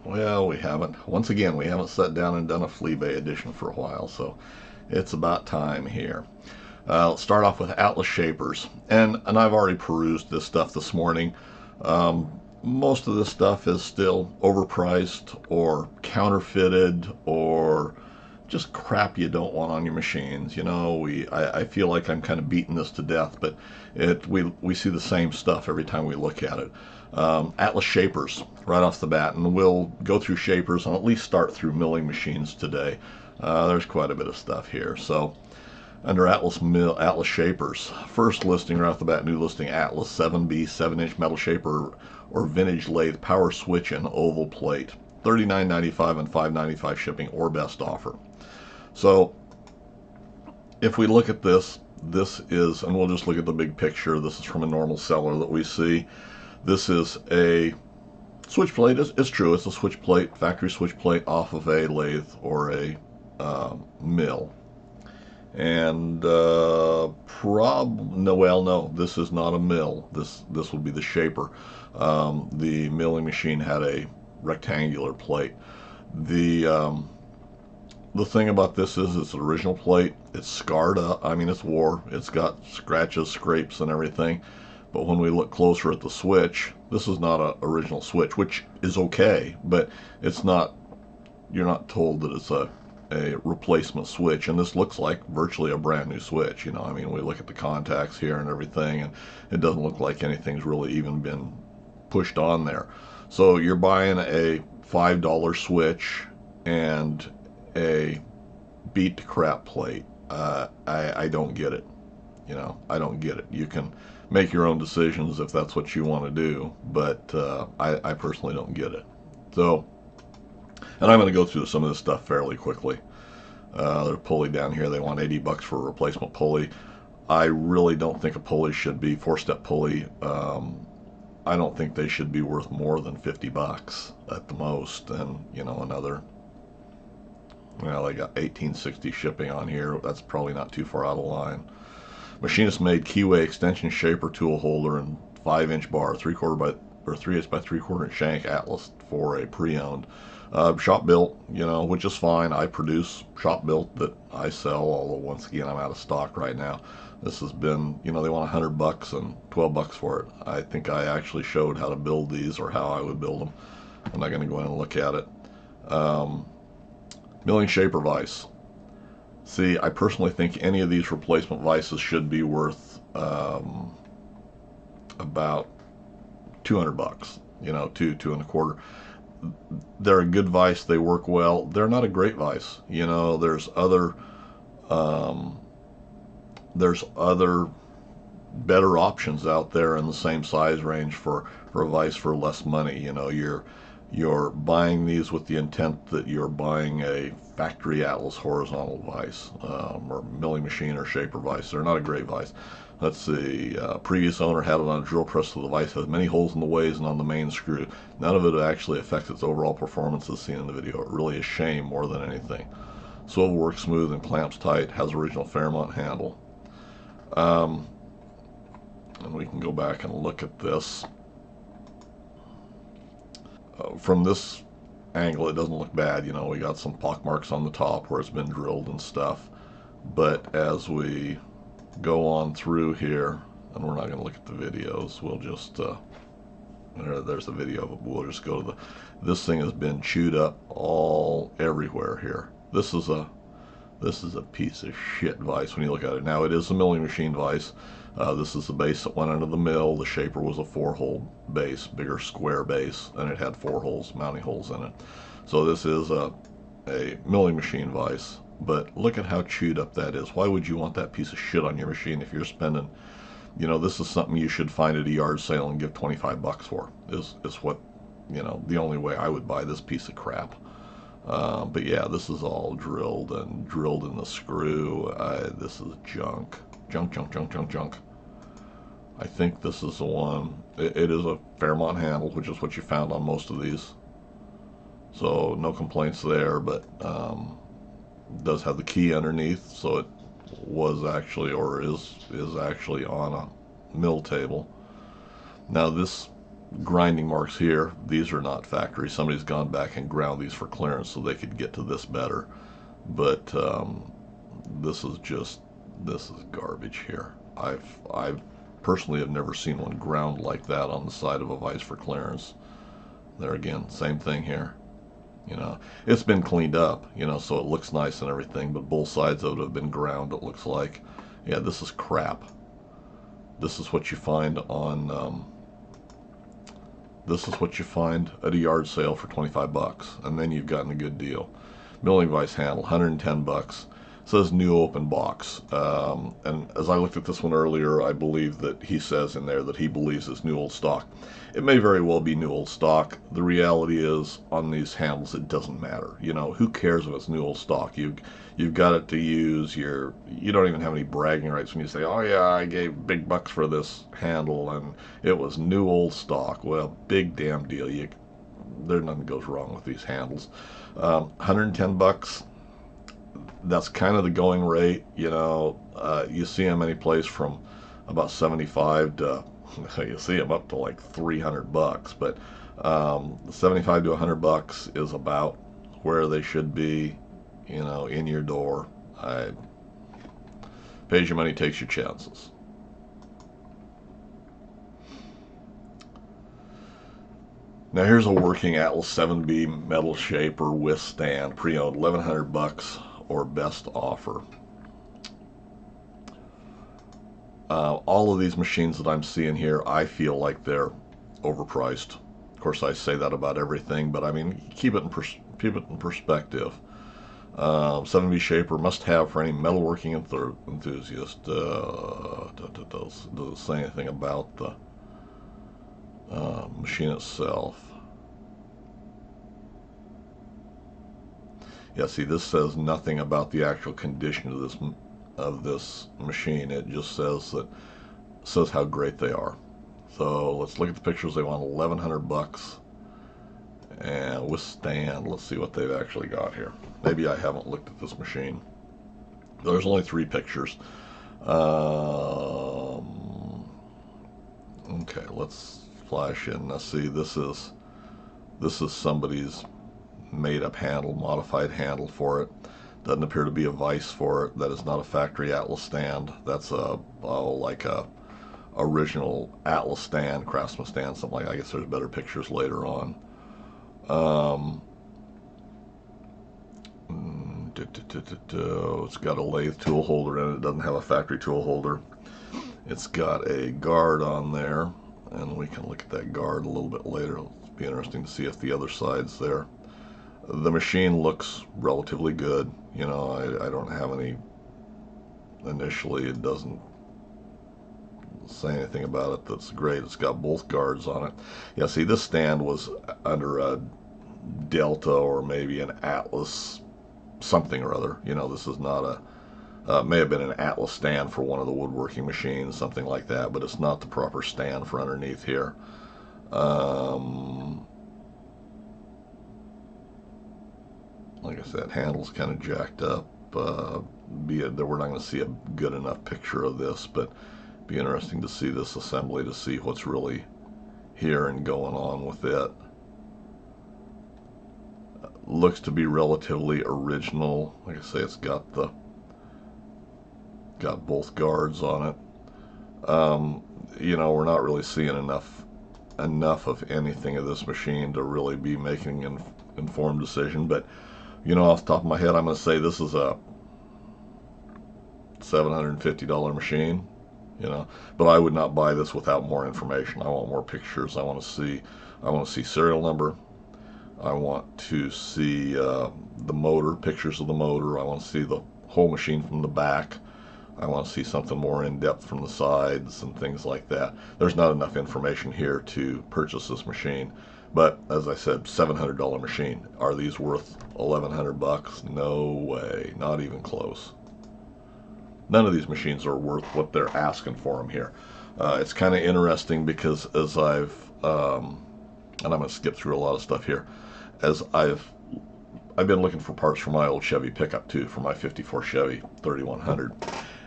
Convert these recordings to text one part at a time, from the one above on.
Well, we haven't. Once again, we haven't sat down and done a Fleabay edition for a while, so it's about time here. Let's start off with Atlas Shapers, and I've already perused this stuff this morning. Most of this stuff is still overpriced or counterfeited or just crap you don't want on your machines. I feel like I'm kind of beating this to death, but we see the same stuff every time we look at it. Atlas Shapers right off the bat, and we'll go through Shapers and at least start through milling machines today. There's quite a bit of stuff here. So under Atlas Shapers, first listing right off the bat, new listing Atlas 7B 7-inch metal shaper or vintage lathe power switch and oval plate. $39.95 and $5.95 shipping or best offer. So if we look at this, this is, and we'll just look at the big picture. This is from a normal seller that we see. This is a switch plate. It's true. It's a switch plate, factory switch plate off of a lathe or a mill. And no, well, no, this is not a mill. This would be the shaper. The milling machine had a rectangular plate. The thing about this is it's an original plate. It's scarred up. I mean, it's wore. It's got scratches, scrapes, and everything. But when we look closer at the switch, this is not an original switch, which is okay, but it's not, you're not told that it's a replacement switch, and this looks like virtually a brand new switch. I mean, we look at the contacts here and everything, and it doesn't look like anything's really even been pushed on there. So you're buying a $5 switch and a beat to crap plate. I don't get it. I don't get it. You can make your own decisions if that's what you want to do, but I personally don't get it. So, and I'm going to go through some of this stuff fairly quickly. There's a pulley down here. They want $80 for a replacement pulley. I really don't think a pulley should be, four-step pulley, I don't think they should be worth more than $50 at the most. And, another, well, they got $18.60 shipping on here. That's probably not too far out of line. Machinist made keyway extension shaper tool holder and 5-inch bar, 3/4 by or 3/8 by 3/4 inch shank Atlas for a pre-owned. Shop built, which is fine. I produce shop built that I sell, although once again I'm out of stock right now. This has been, they want $100 and $12 for it. I think I actually showed how to build these or how I would build them. I'm not going to go in and look at it. Milling shaper vise. See, I personally think any of these replacement vices should be worth about $200, two and a quarter. They're a good vise. They work well. They're not a great vise. There's other better options out there in the same size range for a vise for less money. You're buying these with the intent that you're buying a factory Atlas horizontal vise, or milling machine or shaper vise. They're not a great vise. Let's see, previous owner had it on a drill press, so the vise has many holes in the ways and on the main screw. None of it actually affects its overall performance as seen in the video. It really is a shame more than anything. Swivel works smooth and clamps tight, has original Fairmont handle. And we can go back and look at this. From this angle, it doesn't look bad. We got some pock marks on the top where it's been drilled and stuff. But as we go on through here, and we're not going to look at the videos, we'll just there's a video of it. We'll just go to this thing has been chewed up everywhere here. This is a piece of shit vise when you look at it. Now, it is a milling machine vise. This is the base that went into the mill. The shaper was a 4-hole base, bigger square base, and it had 4 holes, mounting holes in it. So this is a milling machine vise. But look at how chewed up that is. Why would you want that piece of shit on your machine if you're spending, this is something you should find at a yard sale and give $25 for, is what, the only way I would buy this piece of crap. But yeah, this is all drilled in the screw. This is junk. Junk. I think this is the one. It is a Fairmont handle, which is what you found on most of these. So no complaints there, but it does have the key underneath, so it was actually, or is actually on a mill table. Now this grinding marks here. These are not factory. Somebody's gone back and ground these for clearance so they could get to this better. But this is garbage here. I've personally have never seen one ground like that on the side of a vise for clearance. There again, same thing here. You know, it's been cleaned up, you know, so it looks nice and everything, but both sides of it have been ground, it looks like. Yeah, this is crap. This is what you find on, this is what you find at a yard sale for 25 bucks, and then you've gotten a good deal. Milling vise handle, 110 bucks. Says new open box. And as I looked at this one earlier, I believe that he says in there that he believes it's new old stock. It may very well be new old stock. The reality is, on these handles, it doesn't matter. You know, who cares if it's new old stock? You've got it to use. You don't even have any bragging rights when you say, oh yeah, I gave big bucks for this handle and it was new old stock. Well, big damn deal. There's nothing goes wrong with these handles. 110 bucks. That's kind of the going rate, you know. You see them any place from about 75 to you see them up to like 300 bucks, but 75 to 100 bucks is about where they should be, you know, in your door. Pays your money, takes your chances. Now here's a working Atlas 7B metal shaper with stand, pre-owned, 1,100 bucks or best offer. All of these machines that I'm seeing here, I feel like they're overpriced. Of course, I say that about everything, but I mean, keep it in perspective. 7B shaper must have for any metalworking enthusiast. Does it say anything about the machine itself? Yeah, see, this says nothing about the actual condition of this machine. It just says how great they are. So let's look at the pictures. They want 1,100 bucks, and with stand. Let's see what they've actually got here. Maybe I haven't looked at this machine. There's only 3 pictures. Okay, let's flash in. Let's see. This is somebody's made-up handle, modified handle for it. Doesn't appear to be a vise for it. That is not a factory Atlas stand. That's like a original Atlas stand, Craftsman stand, something like that. I guess there's better pictures later on. It's got a lathe tool holder in it. It doesn't have a factory tool holder. It's got a guard on there, and we can look at that guard a little bit later. It'll be interesting to see if the other side's there. The machine looks relatively good. You know, I don't have any, initially it doesn't say anything about it that's great. It's got both guards on it. Yeah, see, this stand was under a Delta or maybe an Atlas something or other. You know, this is not may have been an Atlas stand for one of the woodworking machines, something like that, but it's not the proper stand for underneath here. Like I said, handle's kind of jacked up. Be it that we're not going to see a good enough picture of this, but be interesting to see this assembly to see what's really here and going on with it. Looks to be relatively original. Like I say, it's got both guards on it. You know, we're not really seeing enough of anything of this machine to really be making an informed decision, but you know, off the top of my head, I'm going to say this is a $750 machine, you know, but I would not buy this without more information. I want more pictures. I want to see serial number. I want to see the motor, pictures of the motor. I want to see the whole machine from the back. I want to see something more in depth from the sides and things like that. There's not enough information here to purchase this machine. But as I said, $700 machine. Are these worth 1,100 bucks? No way, not even close. None of these machines are worth what they're asking for them here. It's kind of interesting because as I've, and I'm going to skip through a lot of stuff here, as I've been looking for parts for my old Chevy pickup too, for my '54 Chevy 3100,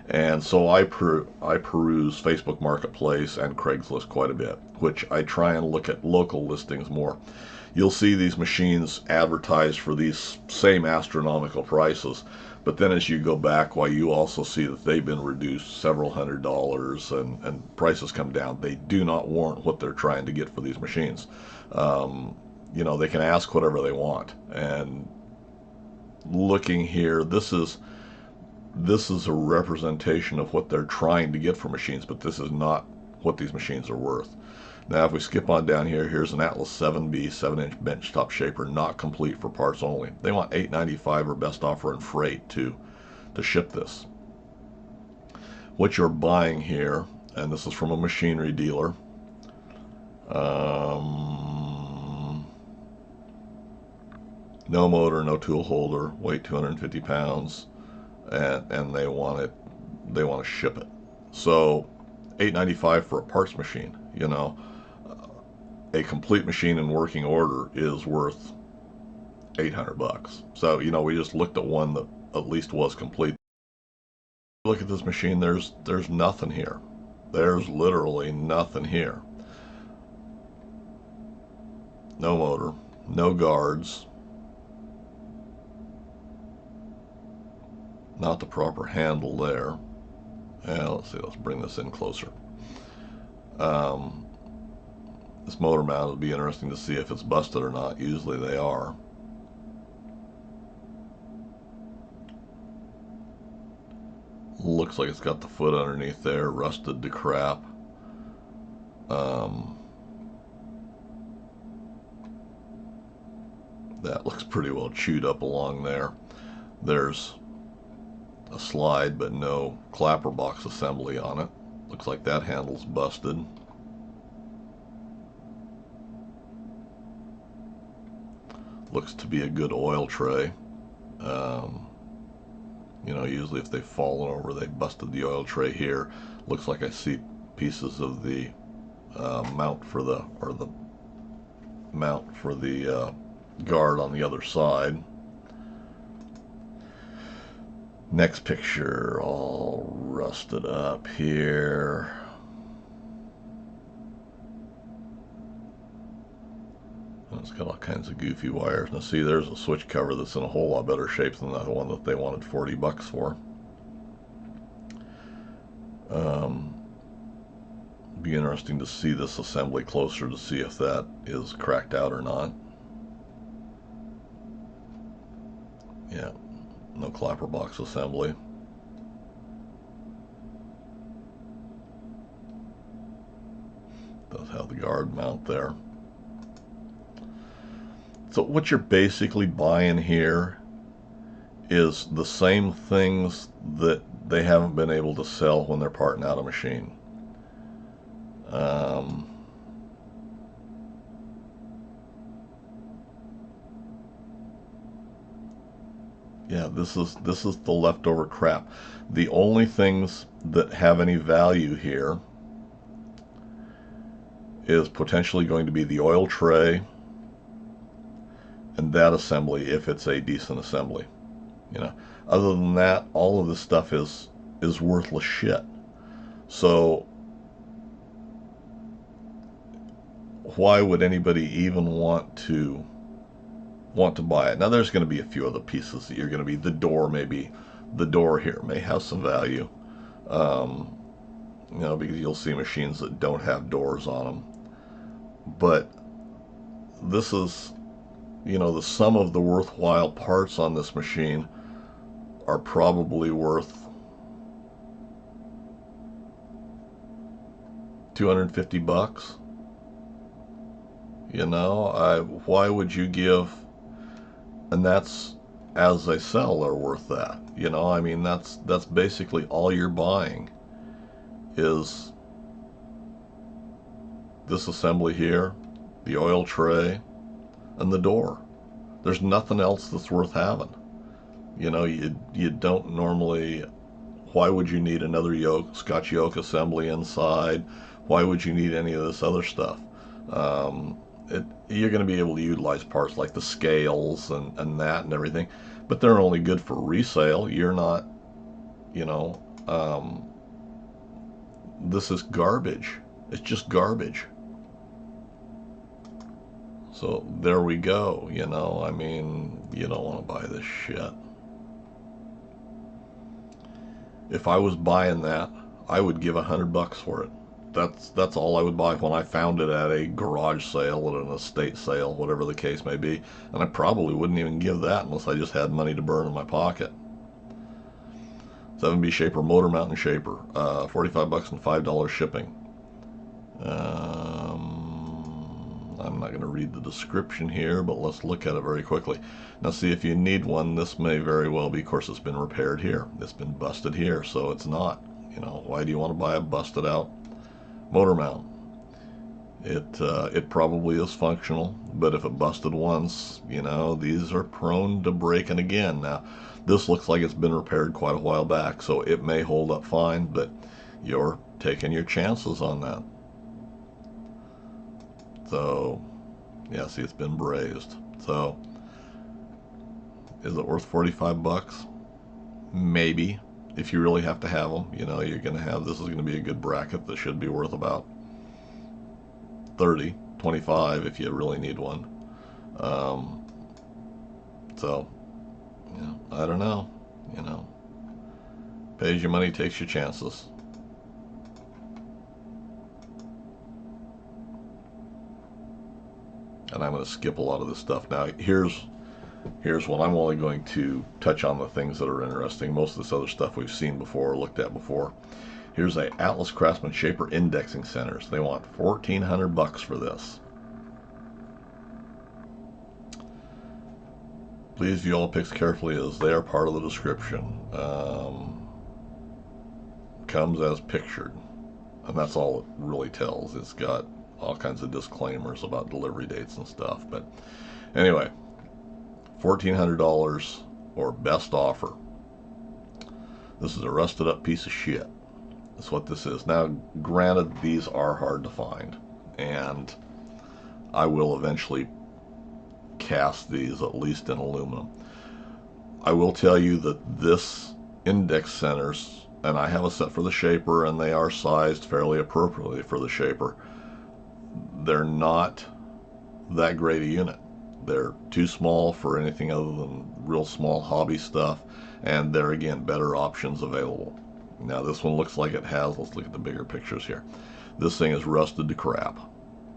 And so I peruse Facebook Marketplace and Craigslist quite a bit, which I try and look at local listings more. You'll see these machines advertised for these same astronomical prices, but then as you go back, why, you also see that they've been reduced several $100s, and prices come down. They do not warrant what they're trying to get for these machines. You know, they can ask whatever they want. And looking here, this is a representation of what they're trying to get for machines, but this is not what these machines are worth. Now, if we skip on down here, here's an Atlas 7B 7-inch benchtop shaper, not complete, for parts only. They want $8.95 or best offer and freight to ship this. What you're buying here, and this is from a machinery dealer, no motor, no tool holder, weight 250 pounds, and they want to ship it. So $8.95 for a parts machine. You know, a complete machine in working order is worth $800. So, you know, we just looked at one that at least was complete. Look at this machine. There's nothing here. There's literally nothing here. No motor, no guards, not the proper handle there. And let's see, let's bring this in closer. This motor mount would be interesting to see if it's busted or not. Usually they are. Looks like it's got the foot underneath there, rusted to crap. That looks pretty well chewed up along there. There's a slide but no clapper box assembly on it. Looks like that handle's busted. Looks to be a good oil tray. You know, usually if they've fallen over, they busted the oil tray here. Looks like I see pieces of the mount for the guard on the other side. Next picture, all rusted up here. It's got all kinds of goofy wires. Now see, there's a switch cover that's in a whole lot better shape than that one that they wanted $40 for. Be interesting to see this assembly closer to see if that is cracked out or not. Yeah, no clapper box assembly. Does have the guard mount there. So what you're basically buying here is the same things that they haven't been able to sell when they're parting out a machine. Yeah, this is the leftover crap. The only things that have any value here is potentially going to be the oil tray and that assembly, if it's a decent assembly. You know, other than that, all of this stuff is worthless shit. So why would anybody even want to buy it? Now there's going to be a few other pieces that you're going to be, the door here may have some value, you know, because you'll see machines that don't have doors on them. But this is, you know, the sum of the worthwhile parts on this machine are probably worth $250. You know, why would you give? And that's, as they sell, they're worth that. You know, I mean, that's basically all you're buying is this assembly here, the oil tray, and the door. There's nothing else that's worth having. You know, you don't normally. Why would you need another Scotch yoke assembly inside? Why would you need any of this other stuff? You're going to be able to utilize parts like the scales and that and everything, but they're only good for resale. You're not, you know, This is garbage. It's just garbage. So there we go. I mean, you don't want to buy this shit. If I was buying that, I would give $100 for it. That's all I would buy when I found it at a garage sale, at an estate sale, whatever the case may be. And I probably wouldn't even give that unless I just had money to burn in my pocket. 7B shaper, motor mountain shaper, $45 and $5 shipping. I'm not going to read the description here, but let's look at it very quickly. Now see, if you need one, this may very well be, of course, it's been repaired here. It's been busted here, so it's not. Why do you want to buy a busted out motor mount? It probably is functional, but if it busted once, these are prone to breaking again. Now, this looks like it's been repaired quite a while back, so it may hold up fine, but you're taking your chances on that. So, yeah, see, it's been brazed. So, is it worth $45? Maybe. If you really have to have them, you're going to have, this is going to be a good bracket that should be worth about 30, 25 if you really need one. So, I don't know, pays your money, takes your chances. And I'm going to skip a lot of this stuff. Now, here's what I'm only going to touch on, the things that are interesting. Most of this other stuff we've seen before, looked at before. Here's a Atlas Craftsman Shaper indexing centers. They want $1,400 for this. Please view all pics carefully as they are part of the description. Comes as pictured. And that's all it really tells. It's got all kinds of disclaimers about delivery dates and stuff. But anyway, $1,400 or best offer. This is a rusted up piece of shit. That's what this is. Now, granted, these are hard to find, and I will eventually cast these at least in aluminum. I will tell you that this index centers, and I have a set for the shaper, and they are sized fairly appropriately for the shaper. They're not that great a unit. They're too small for anything other than real small hobby stuff, and there again, better options available. Now this one looks like it has, let's look at the bigger pictures here. This thing is rusted to crap.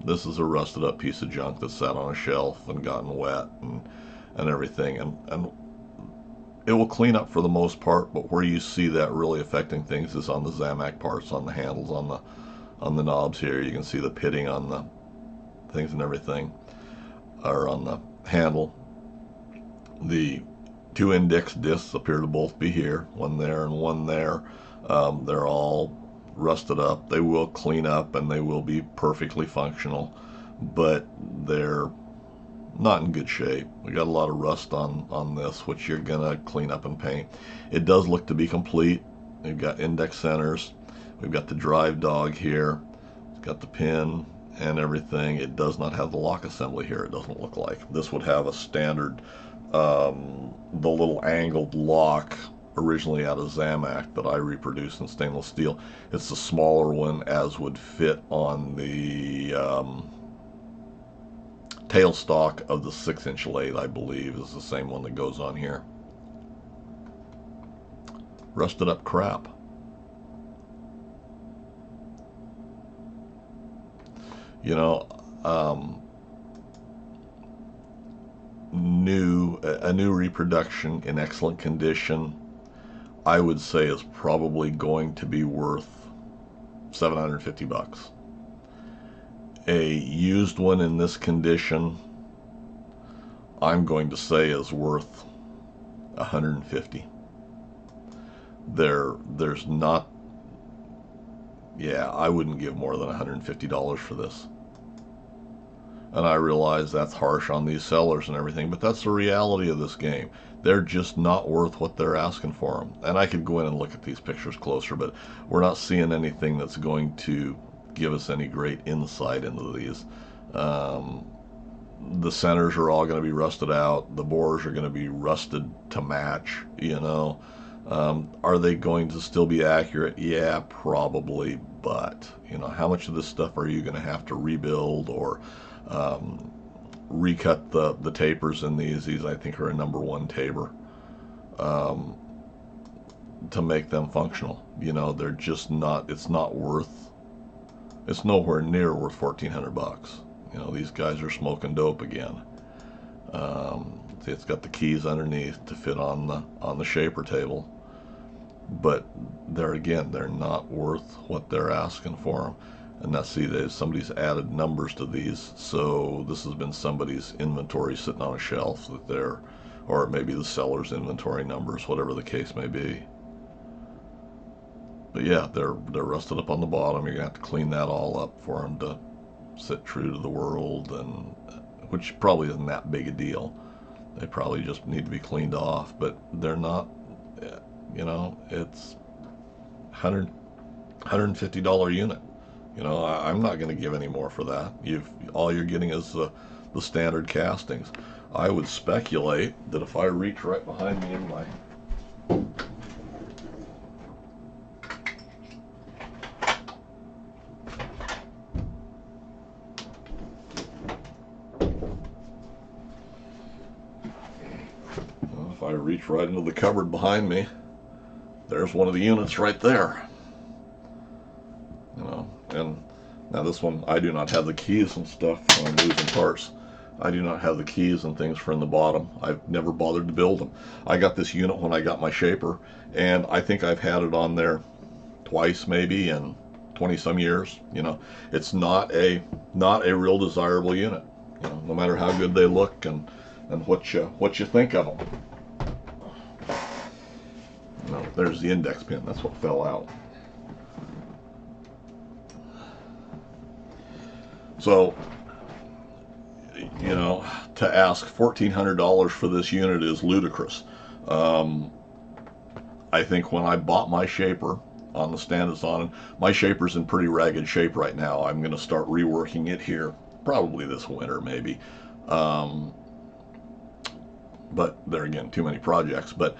This is a rusted up piece of junk that sat on a shelf and gotten wet and everything, and it will clean up for the most part, but where you see that really affecting things is on the Zamac parts, on the handles, on the knobs here. You can see the pitting on the things and everything, or on the handle. The two index discs appear to both be here, one there and one there. They're all rusted up. They will clean up and they will be perfectly functional, but they're not in good shape. We got a lot of rust on this, which you're gonna clean up and paint. It does look to be complete. We've got index centers. We've got the drive dog here. It's got the pin and everything. It does not have the lock assembly here. It doesn't look like. This would have a standard, the little angled lock originally out of Zamac that I reproduced in stainless steel. It's the smaller one, as would fit on the tailstock of the 6-inch lathe, I believe, is the same one that goes on here. Rusted up crap. A new reproduction in excellent condition, I would say, is probably going to be worth $750. A used one in this condition, I'm going to say, is worth $150. There's not, yeah, I wouldn't give more than $150 for this. And I realize that's harsh on these sellers and everything, but that's the reality of this game. They're just not worth what they're asking for them. And I could go in and look at these pictures closer, but we're not seeing anything that's going to give us any great insight into these. The centers are all going to be rusted out. The bores are going to be rusted to match, Are they going to still be accurate? Yeah, probably. But you know, how much of this stuff are you going to have to rebuild or recut the tapers in these? These I think are a #1 taper um, to make them functional. You know, they're just not. It's not worth. It's nowhere near worth $1,400. You know, these guys are smoking dope again. It's got the keys underneath to fit on the shaper table, but they're not worth what they're asking for them. And now see, somebody's added numbers to these, so this has been somebody's inventory sitting on a shelf that they're, or maybe the seller's inventory numbers, whatever the case may be. But yeah, they're rusted up on the bottom. You're gonna have to clean that all up for them to sit true to the world, and which probably isn't that big a deal. They probably just need to be cleaned off, but they're not. You know, it's $150 unit. You know, I'm not going to give any more for that. All you're getting is the standard castings. I would speculate that if I reach right behind me in my if I reach right into the cupboard behind me, there's one of the units right there. You know, and now this one, I do not have the keys and stuff when I'm losing parts. I do not have the keys and things for in the bottom. I've never bothered to build them. I got this unit when I got my shaper, and I think I've had it on there twice maybe in 20 some years. You know, it's not a real desirable unit. You know, no matter how good they look and what you think of them. No, there's the index pin. That's what fell out. So, you know, to ask $1,400 for this unit is ludicrous. I think when I bought my shaper on the stand it's on, my shaper's in pretty ragged shape right now. I'm going to start reworking it here, probably this winter maybe. But there again, too many projects. But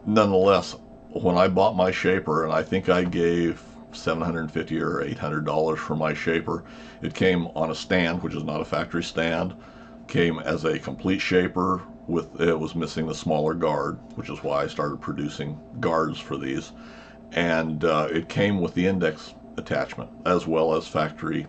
nonetheless, when I bought my shaper, and I think I gave $750 or $800 for my shaper, it came on a stand, which is not a factory stand. Came as a complete shaper it was missing the smaller guard, which is why I started producing guards for these. And it came with the index attachment as well as factory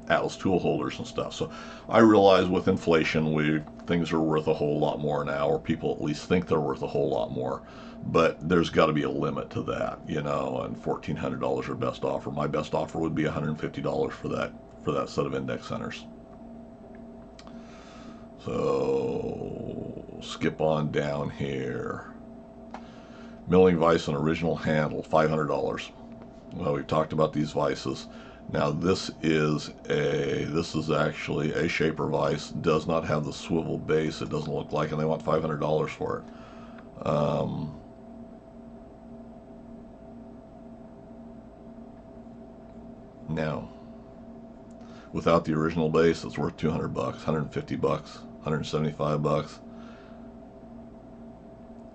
Atlas tool holders and stuff. So I realize with inflation, things are worth a whole lot more now, or people at least think they're worth a whole lot more. But there's got to be a limit to that, you know. And $1,400 or best offer. My best offer would be $150 for that set of index centers. So skip on down here. Milling vise and original handle, $500. Well, we've talked about these vices. Now this is actually a shaper vise. Does not have the swivel base. It doesn't look like, and they want $500 for it. Now, without the original base, it's worth $200, $150, $175.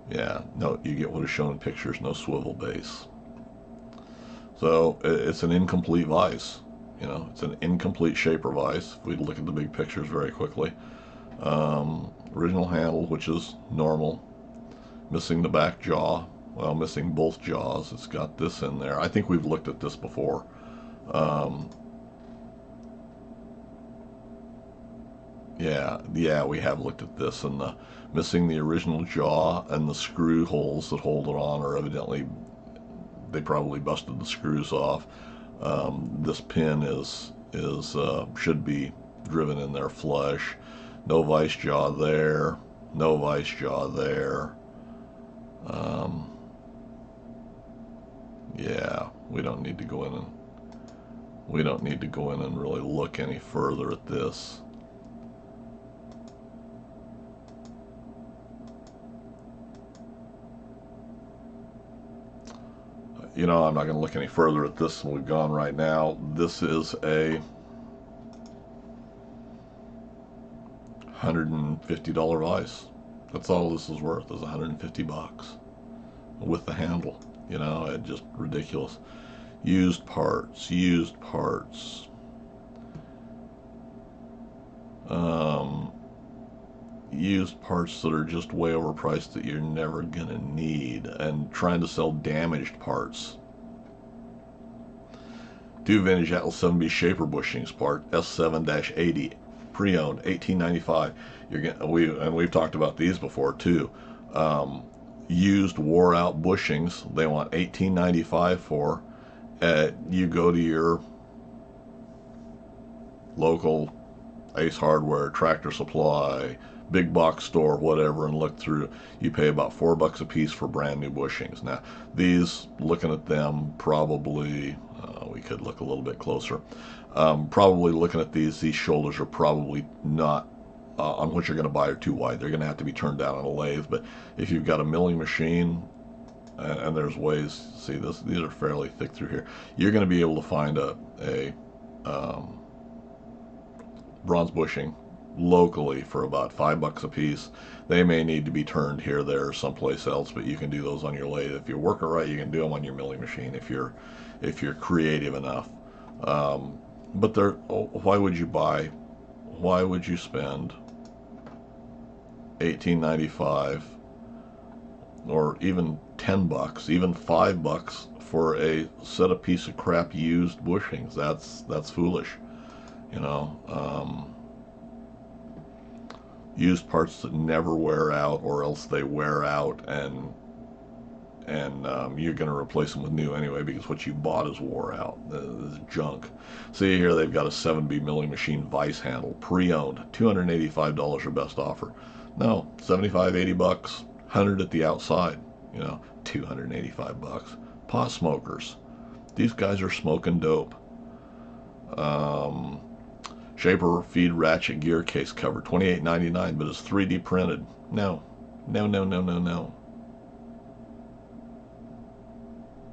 Yeah, no, you get what is shown in pictures. No swivel base. So it's an incomplete vise. You know, it's an incomplete shaper vise. If we look at the big pictures very quickly. Original handle, which is normal. Missing the back jaw. Well, missing both jaws. It's got this in there. I think we've looked at this before. Yeah, we have looked at this. And missing the original jaw and the screw holes that hold it on are evidently, they probably busted the screws off. This pin should be driven in there flush. No vice jaw there. No vice jaw there. Yeah, we don't need to go in and really look any further at this. You know, I'm not going to look any further at this than we've gone right now. This is a $150 vise. That's all this is worth, is $150. with the handle. You know, it just ridiculous. Used parts, used parts. Used parts that are just way overpriced that you're never gonna need, and trying to sell damaged parts. Two vintage Atlas 7B shaper bushings part, S7-80, pre-owned, 1895. You're gonna, we've talked about these before too. Used, wore-out bushings, they want 1895 for. You go to your local Ace Hardware, Tractor Supply, big box store, whatever, and look through. You pay about $4 a piece for brand new bushings. Now, these, looking at them, probably we could look a little bit closer. Probably looking at these shoulders are probably not on what you're going to buy are too wide. They're going to have to be turned down on a lathe. But if you've got a milling machine, and there's ways. See this; these are fairly thick through here. You're going to be able to find a bronze bushing locally for about $5 a piece. They may need to be turned here, there, or someplace else, but you can do those on your lathe. If you work it right, you can do them on your milling machine if you're creative enough. But they're, why would you spend $18.95 or even $10, even $5 for a set of piece of crap used bushings? That's foolish, you know. Used parts that never wear out, or else they wear out, and you're going to replace them with new anyway because what you bought is wore out. This junk. See here, they've got a 7B milling machine vice handle, pre-owned, $285 your best offer. No, 75, $80, 100 at the outside. You know, $285. Pot smokers. These guys are smoking dope. Shaper feed ratchet gear case cover, $28.99, but it's 3D printed. No. No, no, no, no, no.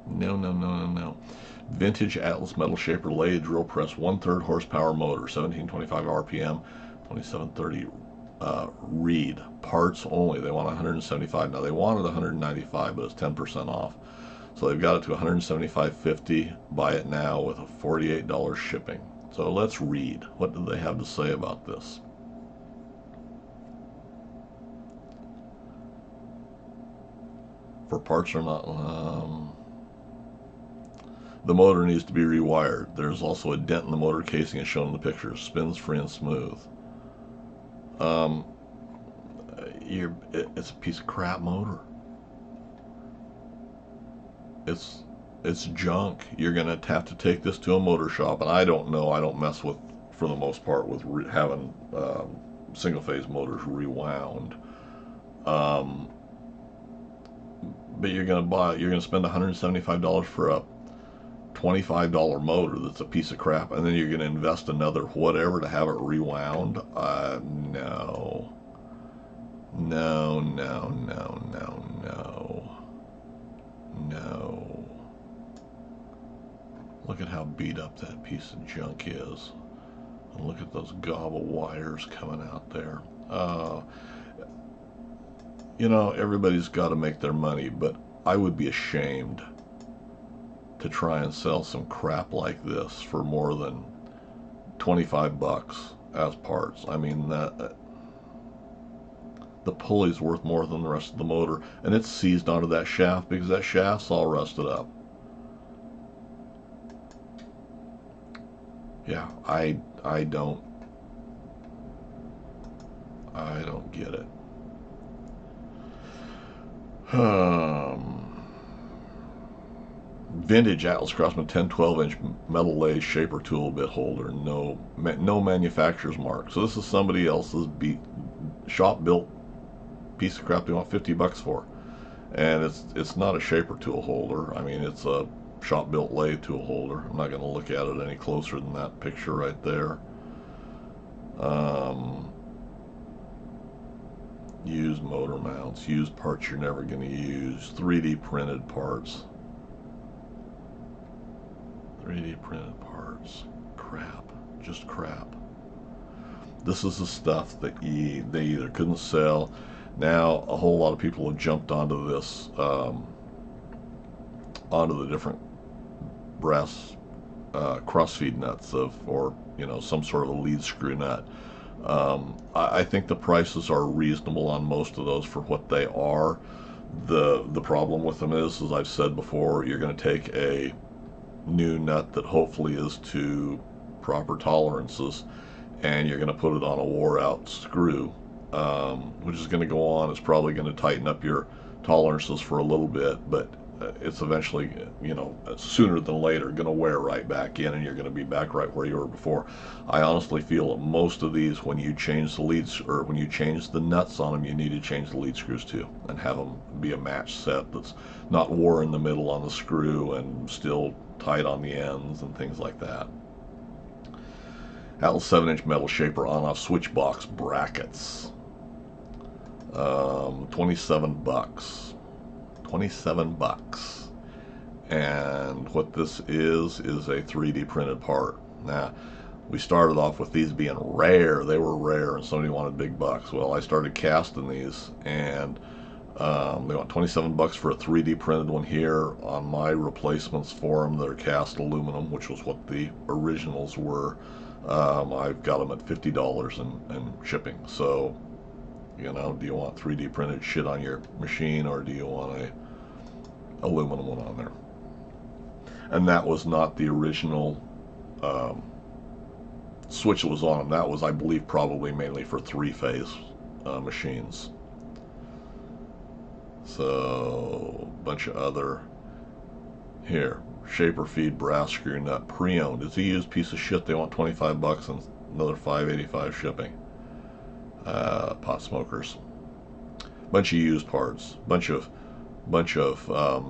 No, no, no, no, no. Vintage Atlas metal shaper lathe drill press, 1/3 horsepower motor, 1725 RPM, 2730 reed. Parts only. They want 175. Now they wanted 195, but it's 10% off. So they've got it to 175.50. Buy it now with a $48 shipping. So let's read. What do they have to say about this? For parts or not, the motor needs to be rewired. There's also a dent in the motor casing as shown in the picture. Spins free and smooth. It's a piece of crap motor. It's junk. You're gonna have to take this to a motor shop, and I don't know. I don't mess with, for the most part, with having single phase motors rewound. But you're gonna spend $175 for a $25 motor that's a piece of crap, and then you're gonna invest another whatever to have it rewound. No. No, no, no, no, no. No. Look at how beat up that piece of junk is. And look at those gobble wires coming out there. You know, everybody's got to make their money, but I would be ashamed to try and sell some crap like this for more than $25 as parts. I mean, the pulley's worth more than the rest of the motor, and it's seized onto that shaft because that shaft's all rusted up. Yeah, I don't get it. Vintage Atlas Craftsman 10-12-inch metal lathe shaper tool bit holder, no manufacturer's mark. So this is somebody else's shop built piece of crap they want $50 for, and it's not a shaper tool holder. I mean, it's a shop built lathe tool holder. I'm not going to look at it any closer than that picture right there. Used motor mounts, used parts you're never going to use, 3D printed parts. 3D printed parts. Crap. Just crap. This is the stuff that they either couldn't sell. Now a whole lot of people have jumped onto this onto the different brass crossfeed nuts or some sort of a lead screw nut. I think the prices are reasonable on most of those for what they are. The problem with them is, as I've said before, you're going to take a new nut that hopefully is to proper tolerances, and you're going to put it on a wore out screw, which is going to go on. It's probably going to tighten up your tolerances for a little bit, but it's eventually, sooner than later, going to wear right back in, and you're going to be back right where you were before. I honestly feel that most of these, when you change the leads or when you change the nuts on them, you need to change the lead screws too, and have them be a match set that's not wore in the middle on the screw and still tight on the ends and things like that. Atlas 7-inch metal shaper on-off switch box brackets. 27 bucks. 27 bucks. And what this is a 3D printed part. Now, we started off with these being rare. They were rare, and somebody wanted big bucks. Well, I started casting these, and they want 27 bucks for a 3D printed one here. On my replacements for them, they're cast aluminum, which was what the originals were. I've got them at $50 in shipping. So, do you want 3D printed shit on your machine, or do you want a aluminum one on there? And that was not the original switch that was on them. That was, I believe, probably mainly for 3-phase machines. So, a bunch of other here. Shaper feed brass screw nut, pre-owned. It's a used piece of shit. They want 25 bucks and another $5.85 shipping. Pot smokers. Bunch of used parts. Bunch of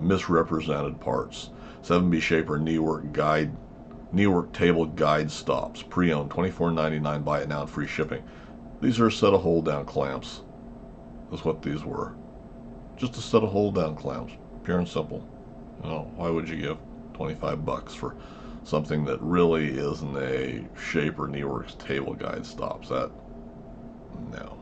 misrepresented parts. 7B shaper knee work table guide stops, pre-owned, $24.99. Buy it now and free shipping. These are a set of hold down clamps. That's what these were. Just a set of hold down clamps, pure and simple. Why would you give 25 bucks for something that really isn't a shaper knee works table guide stops? No.